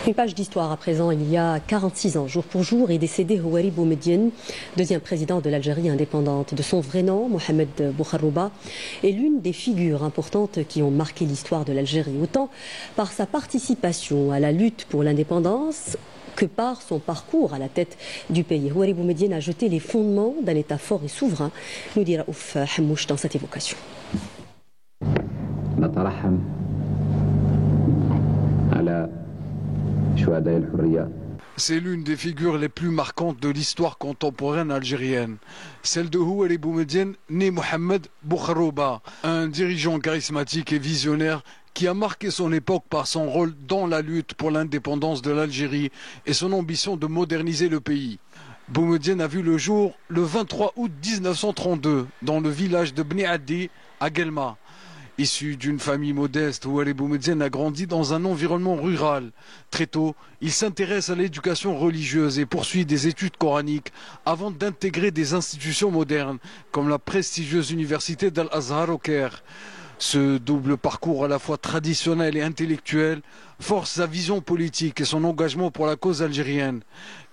Une page d'histoire à présent. Il y a 46 ans, jour pour jour, est décédé Houari Boumedienne, deuxième président de l'Algérie indépendante. De son vrai nom, Mohamed Boukharbouba, est l'une des figures importantes qui ont marqué l'histoire de l'Algérie, autant par sa participation à la lutte pour l'indépendance que par son parcours à la tête du pays. Houari Boumedienne a jeté les fondements d'un État fort et souverain, nous dira Ouf Hamouche dans cette évocation. C'est l'une des figures les plus marquantes de l'histoire contemporaine algérienne. Celle de Houari Boumedienne, né Mohamed Boukharbouba, un dirigeant charismatique et visionnaire qui a marqué son époque par son rôle dans la lutte pour l'indépendance de l'Algérie et son ambition de moderniser le pays. Boumedienne a vu le jour le 23 août 1932 dans le village de Bni Addi à Guelma. Issu d'une famille modeste, Houari Boumedienne a grandi dans un environnement rural. Très tôt, il s'intéresse à l'éducation religieuse et poursuit des études coraniques avant d'intégrer des institutions modernes comme la prestigieuse université d'Al-Azhar au Caire. Ce double parcours à la fois traditionnel et intellectuel force sa vision politique et son engagement pour la cause algérienne.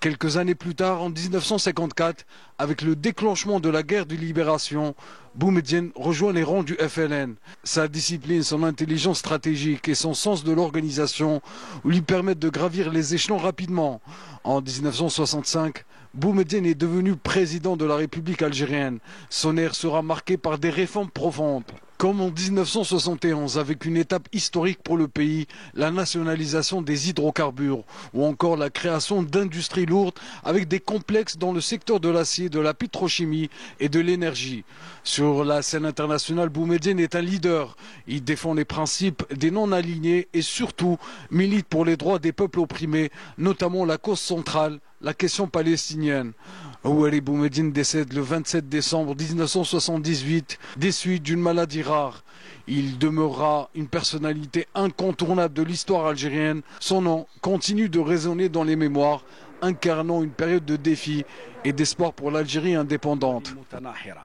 Quelques années plus tard, en 1954, avec le déclenchement de la guerre de libération, Boumedienne rejoint les rangs du FLN. Sa discipline, son intelligence stratégique et son sens de l'organisation lui permettent de gravir les échelons rapidement. En 1965, Boumedienne est devenu président de la République algérienne. Son ère sera marquée par des réformes profondes. Comme en 1971, avec une étape historique pour le pays, la nationalisation des hydrocarbures, ou encore la création d'industries lourdes avec des complexes dans le secteur de l'acier, de la pétrochimie et de l'énergie. Sur la scène internationale, Boumedienne est un leader. Il défend les principes des non-alignés et surtout milite pour les droits des peuples opprimés, notamment la cause centrale, la question palestinienne. Houari Boumedienne décède le 27 décembre 1978 des suites d'une maladie rare. Il demeurera une personnalité incontournable de l'histoire algérienne. Son nom continue de résonner dans les mémoires, incarnant une période de défi et d'espoir pour l'Algérie indépendante.